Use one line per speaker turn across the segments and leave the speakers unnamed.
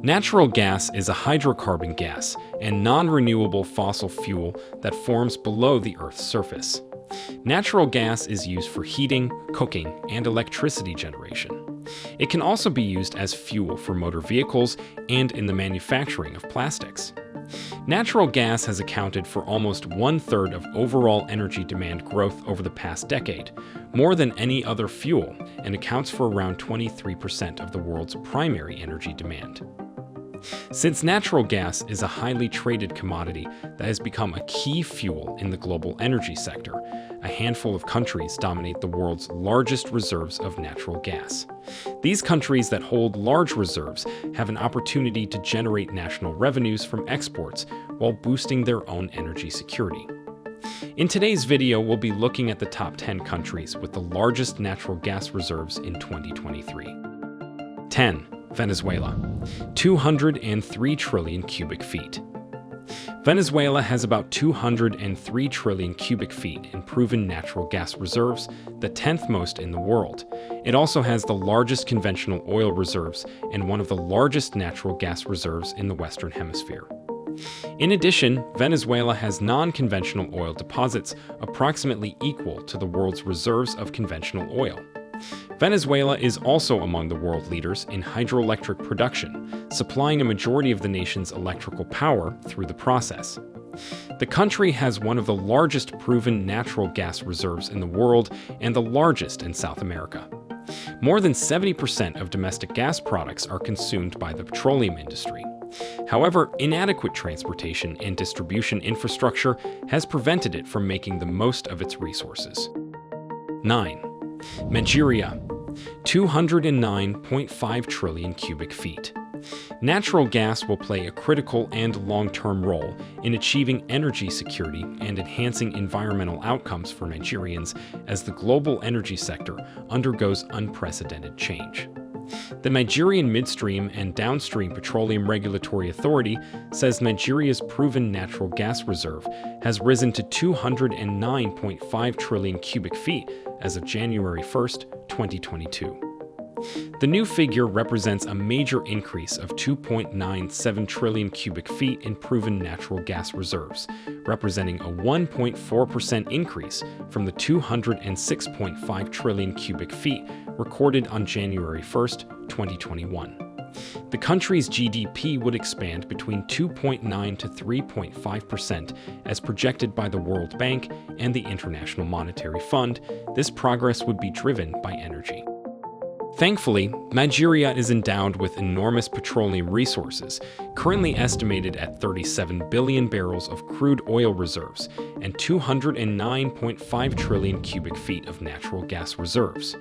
Natural gas is a hydrocarbon gas and non-renewable fossil fuel that forms below the Earth's surface. Natural gas is used for heating, cooking, and electricity generation. It can also be used as fuel for motor vehicles and in the manufacturing of plastics. Natural gas has accounted for almost one-third of overall energy demand growth over the past decade, more than any other fuel, and accounts for around 23% of the world's primary energy demand. Since natural gas is a highly traded commodity that has become a key fuel in the global energy sector, a handful of countries dominate the world's largest reserves of natural gas. These countries that hold large reserves have an opportunity to generate national revenues from exports while boosting their own energy security. In today's video, we'll be looking at the top 10 countries with the largest natural gas reserves in 2023. 10. Venezuela, 203 trillion cubic feet. Venezuela has about 203 trillion cubic feet in proven natural gas reserves, the 10th most in the world. It also has the largest conventional oil reserves and one of the largest natural gas reserves in the Western Hemisphere. In addition, Venezuela has non-conventional oil deposits approximately equal to the world's reserves of conventional oil. Venezuela is also among the world leaders in hydroelectric production, supplying a majority of the nation's electrical power through the process. The country has one of the largest proven natural gas reserves in the world and the largest in South America. More than 70% of domestic gas products are consumed by the petroleum industry. However, inadequate transportation and distribution infrastructure has prevented it from making the most of its resources. 9. Nigeria, 209.5 trillion cubic feet. Natural gas will play a critical and long-term role in achieving energy security and enhancing environmental outcomes for Nigerians as the global energy sector undergoes unprecedented change. The Nigerian Midstream and Downstream Petroleum Regulatory Authority says Nigeria's proven natural gas reserve has risen to 209.5 trillion cubic feet as of January 1, 2022. The new figure represents a major increase of 2.97 trillion cubic feet in proven natural gas reserves, representing a 1.4% increase from the 206.5 trillion cubic feet recorded on January 1, 2021. The country's GDP would expand between 2.9 to 3.5% as projected by the World Bank and the International Monetary Fund. This progress would be driven by energy. Thankfully, Nigeria is endowed with enormous petroleum resources, currently estimated at 37 billion barrels of crude oil reserves and 209.5 trillion cubic feet of natural gas reserves.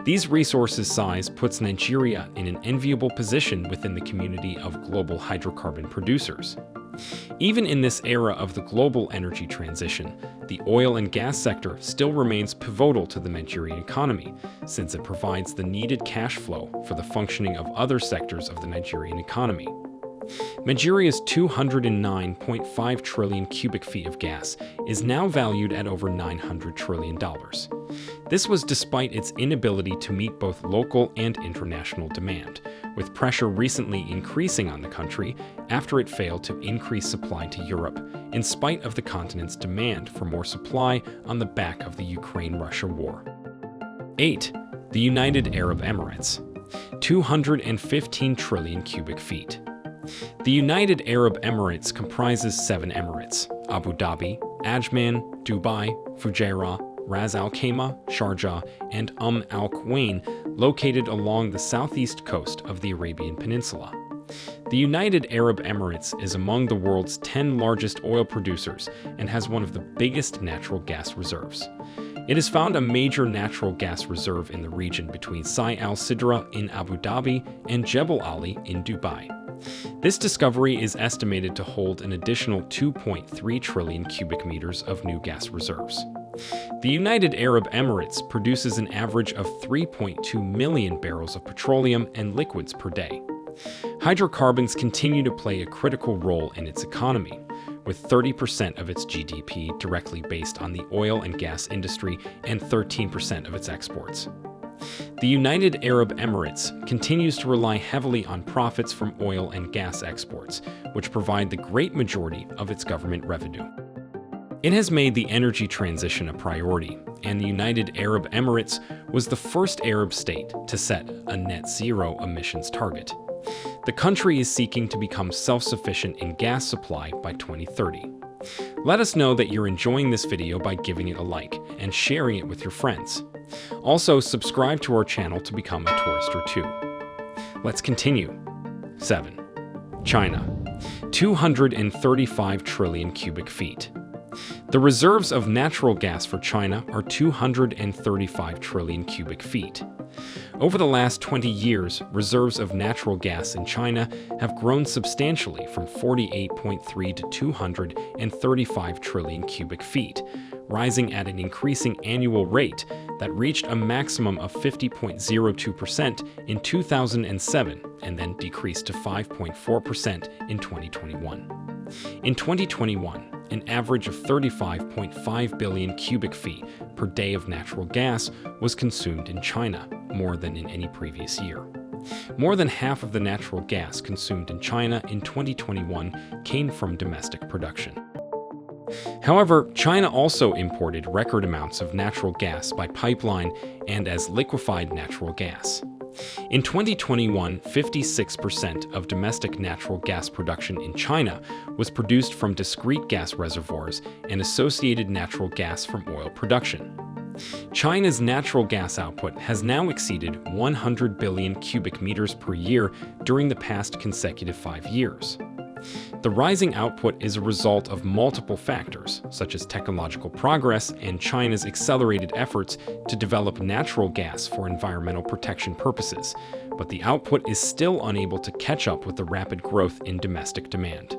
These resources' size puts Nigeria in an enviable position within the community of global hydrocarbon producers. Even in this era of the global energy transition, the oil and gas sector still remains pivotal to the Nigerian economy, since it provides the needed cash flow for the functioning of other sectors of the Nigerian economy. Nigeria's 209.5 trillion cubic feet of gas is now valued at over $900 trillion. This was despite its inability to meet both local and international demand, with pressure recently increasing on the country after it failed to increase supply to Europe, in spite of the continent's demand for more supply on the back of the Ukraine-Russia war. 8. The United Arab Emirates, 215 trillion cubic feet. The United Arab Emirates comprises 7 emirates: Abu Dhabi, Ajman, Dubai, Fujairah, Ras Al Khaimah, Sharjah, and Al Quwain, located along the southeast coast of the Arabian Peninsula. The United Arab Emirates is among the world's 10 largest oil producers and has one of the biggest natural gas reserves. It has found a major natural gas reserve in the region between Sai Al Sidra in Abu Dhabi and Jebel Ali in Dubai. This discovery is estimated to hold an additional 2.3 trillion cubic meters of new gas reserves. The United Arab Emirates produces an average of 3.2 million barrels of petroleum and liquids per day. Hydrocarbons continue to play a critical role in its economy, with 30% of its GDP directly based on the oil and gas industry and 13% of its exports. The United Arab Emirates continues to rely heavily on profits from oil and gas exports, which provide the great majority of its government revenue. It has made the energy transition a priority, and the United Arab Emirates was the first Arab state to set a net zero emissions target. The country is seeking to become self-sufficient in gas supply by 2030. Let us know that you're enjoying this video by giving it a like and sharing it with your friends. Also, subscribe to our channel to become a tourist or two. Let's continue. 7. China. 235 trillion cubic feet. The reserves of natural gas for China are 235 trillion cubic feet. Over the last 20 years, reserves of natural gas in China have grown substantially from 48.3 to 235 trillion cubic feet, rising at an increasing annual rate that reached a maximum of 50.02% in 2007 and then decreased to 5.4% in 2021. In 2021, an average of 35.5 billion cubic feet per day of natural gas was consumed in China, more than in any previous year. More than half of the natural gas consumed in China in 2021 came from domestic production. However, China also imported record amounts of natural gas by pipeline and as liquefied natural gas. In 2021, 56% of domestic natural gas production in China was produced from discrete gas reservoirs and associated natural gas from oil production. China's natural gas output has now exceeded 100 billion cubic meters per year during the past consecutive 5 years. The rising output is a result of multiple factors, such as technological progress and China's accelerated efforts to develop natural gas for environmental protection purposes, but the output is still unable to catch up with the rapid growth in domestic demand.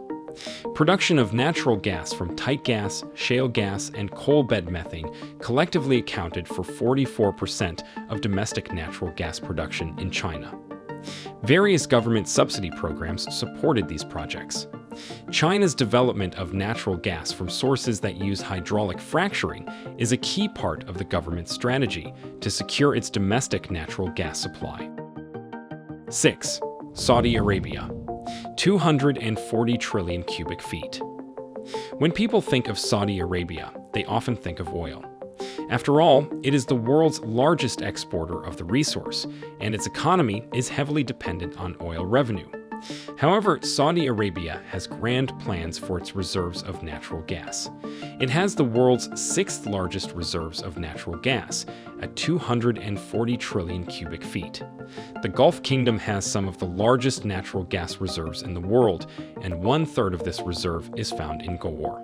Production of natural gas from tight gas, shale gas, and coal bed methane collectively accounted for 44% of domestic natural gas production in China. Various government subsidy programs supported these projects. China's development of natural gas from sources that use hydraulic fracturing is a key part of the government's strategy to secure its domestic natural gas supply. 6. Saudi Arabia. 240 trillion cubic feet. When people think of Saudi Arabia, they often think of oil. After all, it is the world's largest exporter of the resource, and its economy is heavily dependent on oil revenue. However, Saudi Arabia has grand plans for its reserves of natural gas. It has the world's 6th largest reserves of natural gas, at 240 trillion cubic feet. The Gulf Kingdom has some of the largest natural gas reserves in the world, and 1/3 of this reserve is found in Gohar.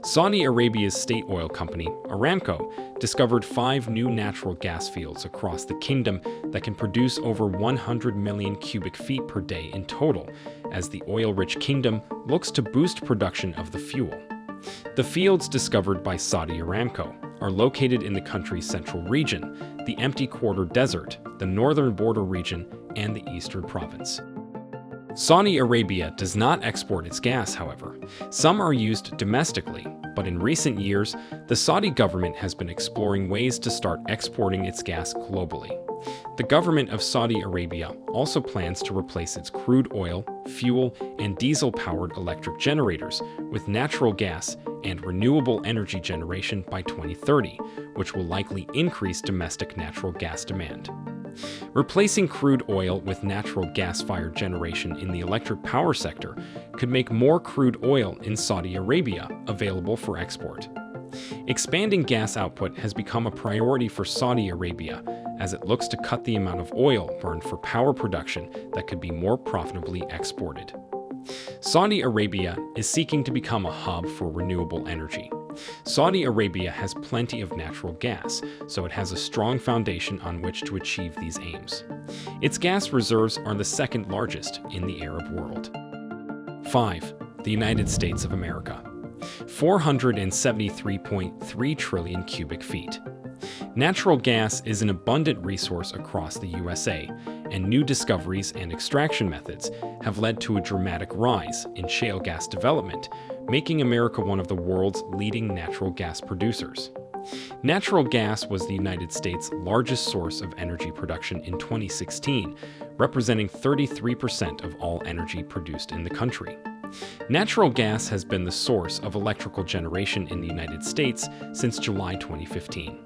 Saudi Arabia's state oil company, Aramco, discovered 5 new natural gas fields across the kingdom that can produce over 100 million cubic feet per day in total, as the oil-rich kingdom looks to boost production of the fuel. The fields discovered by Saudi Aramco are located in the country's central region, the Empty Quarter Desert, the northern border region, and the eastern province. Saudi Arabia does not export its gas, however. Some are used domestically, but in recent years, the Saudi government has been exploring ways to start exporting its gas globally. The government of Saudi Arabia also plans to replace its crude oil, fuel, and diesel-powered electric generators with natural gas and renewable energy generation by 2030, which will likely increase domestic natural gas demand. Replacing crude oil with natural gas-fired generation in the electric power sector could make more crude oil in Saudi Arabia available for export. Expanding gas output has become a priority for Saudi Arabia as it looks to cut the amount of oil burned for power production that could be more profitably exported. Saudi Arabia is seeking to become a hub for renewable energy. Saudi Arabia has plenty of natural gas, so it has a strong foundation on which to achieve these aims. Its gas reserves are the 2nd largest in the Arab world. 5. The United States of America. 473.3 trillion cubic feet. Natural gas is an abundant resource across the USA, and new discoveries and extraction methods have led to a dramatic rise in shale gas development, making America one of the world's leading natural gas producers. Natural gas was the United States' largest source of energy production in 2016, representing 33% of all energy produced in the country. Natural gas has been the source of electrical generation in the United States since July 2015.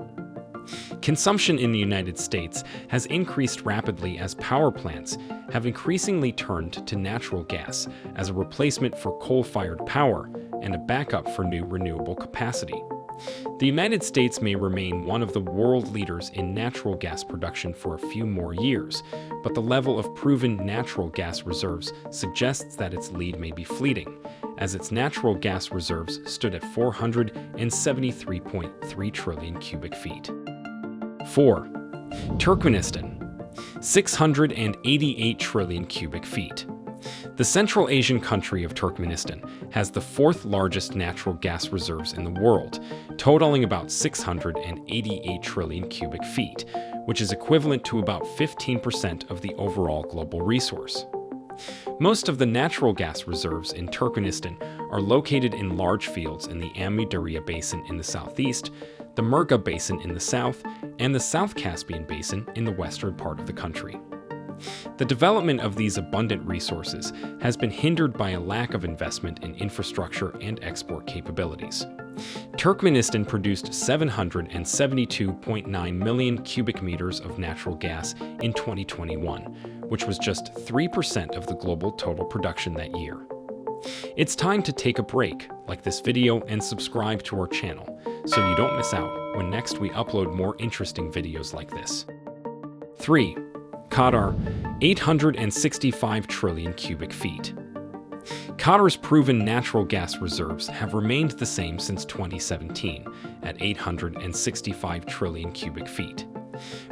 Consumption in the United States has increased rapidly as power plants have increasingly turned to natural gas as a replacement for coal-fired power and a backup for new renewable capacity. The United States may remain one of the world leaders in natural gas production for a few more years, but the level of proven natural gas reserves suggests that its lead may be fleeting, as its natural gas reserves stood at 473.3 trillion cubic feet. 4. Turkmenistan, 688 trillion cubic feet. The Central Asian country of Turkmenistan has the fourth largest natural gas reserves in the world, totaling about 688 trillion cubic feet, which is equivalent to about 15% of the overall global resource. Most of the natural gas reserves in Turkmenistan are located in large fields in the Amu-Darya Basin in the southeast, the Murga Basin in the south, and the South Caspian Basin in the western part of the country. The development of these abundant resources has been hindered by a lack of investment in infrastructure and export capabilities. Turkmenistan produced 772.9 million cubic meters of natural gas in 2021, which was just 3% of the global total production that year. It's time to take a break, like this video and subscribe to our channel, so you don't miss out when next we upload more interesting videos like this. 3. Qatar, 865 trillion cubic feet. Qatar's proven natural gas reserves have remained the same since 2017, at 865 trillion cubic feet.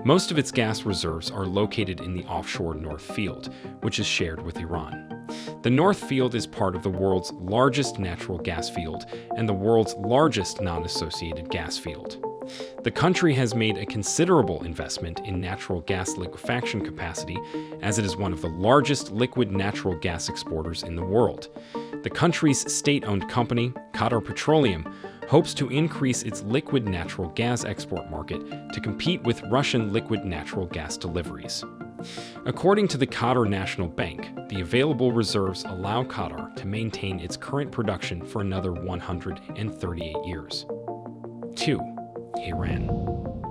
Most of its gas reserves are located in the offshore North Field, which is shared with Iran. The North Field is part of the world's largest natural gas field and the world's largest non-associated gas field. The country has made a considerable investment in natural gas liquefaction capacity, as it is one of the largest liquid natural gas exporters in the world. The country's state-owned company, Qatar Petroleum, hopes to increase its liquid natural gas export market to compete with Russian liquid natural gas deliveries. According to the Qatar National Bank, the available reserves allow Qatar to maintain its current production for another 138 years. 2. Iran,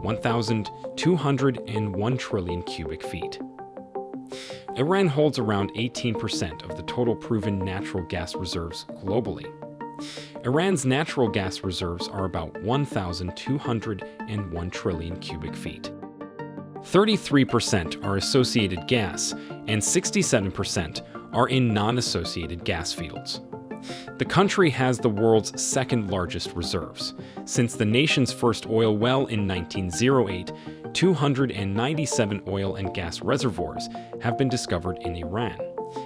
1,201 trillion cubic feet. Iran holds around 18% of the total proven natural gas reserves globally. Iran's natural gas reserves are about 1,201 trillion cubic feet. 33% are associated gas, and 67% are in non-associated gas fields. The country has the world's second largest reserves. Since the nation's first oil well in 1908, 297 oil and gas reservoirs have been discovered in Iran,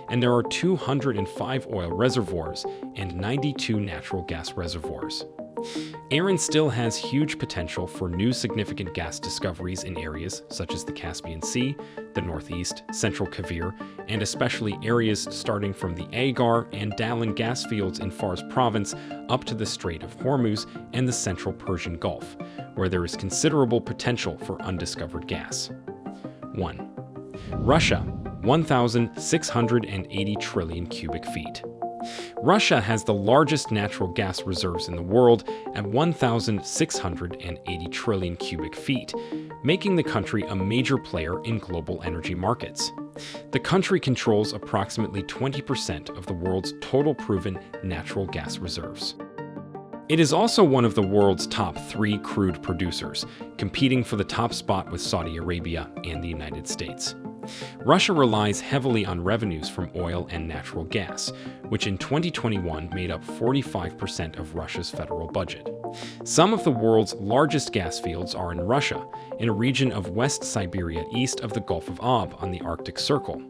and there are 205 oil reservoirs and 92 natural gas reservoirs. Iran still has huge potential for new significant gas discoveries in areas such as the Caspian Sea, the Northeast, Central Kavir, and especially areas starting from the Agar and Dallin gas fields in Fars province up to the Strait of Hormuz and the Central Persian Gulf, where there is considerable potential for undiscovered gas. 1. Russia, 1,680 trillion cubic feet. Russia has the largest natural gas reserves in the world at 1,680 trillion cubic feet, making the country a major player in global energy markets. The country controls approximately 20% of the world's total proven natural gas reserves. It is also one of the world's top 3 crude producers, competing for the top spot with Saudi Arabia and the United States. Russia relies heavily on revenues from oil and natural gas, which in 2021 made up 45% of Russia's federal budget. Some of the world's largest gas fields are in Russia, in a region of West Siberia east of the Gulf of Ob on the Arctic Circle.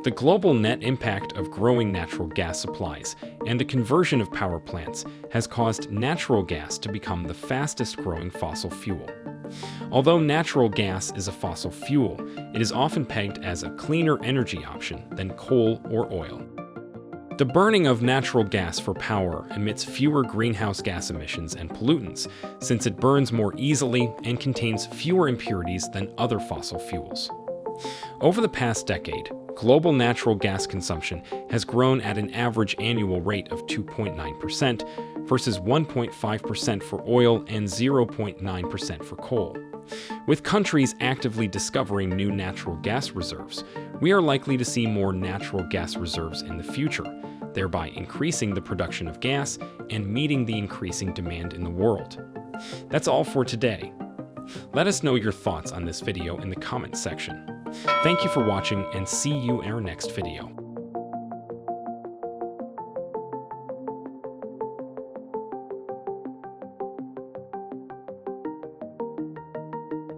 The global net impact of growing natural gas supplies and the conversion of power plants has caused natural gas to become the fastest-growing fossil fuel. Although natural gas is a fossil fuel, it is often pegged as a cleaner energy option than coal or oil. The burning of natural gas for power emits fewer greenhouse gas emissions and pollutants, since it burns more easily and contains fewer impurities than other fossil fuels. Over the past decade, global natural gas consumption has grown at an average annual rate of 2.9% versus 1.5% for oil and 0.9% for coal. With countries actively discovering new natural gas reserves, we are likely to see more natural gas reserves in the future, thereby increasing the production of gas and meeting the increasing demand in the world. That's all for today. Let us know your thoughts on this video in the comments section. Thank you for watching and see you in our next video.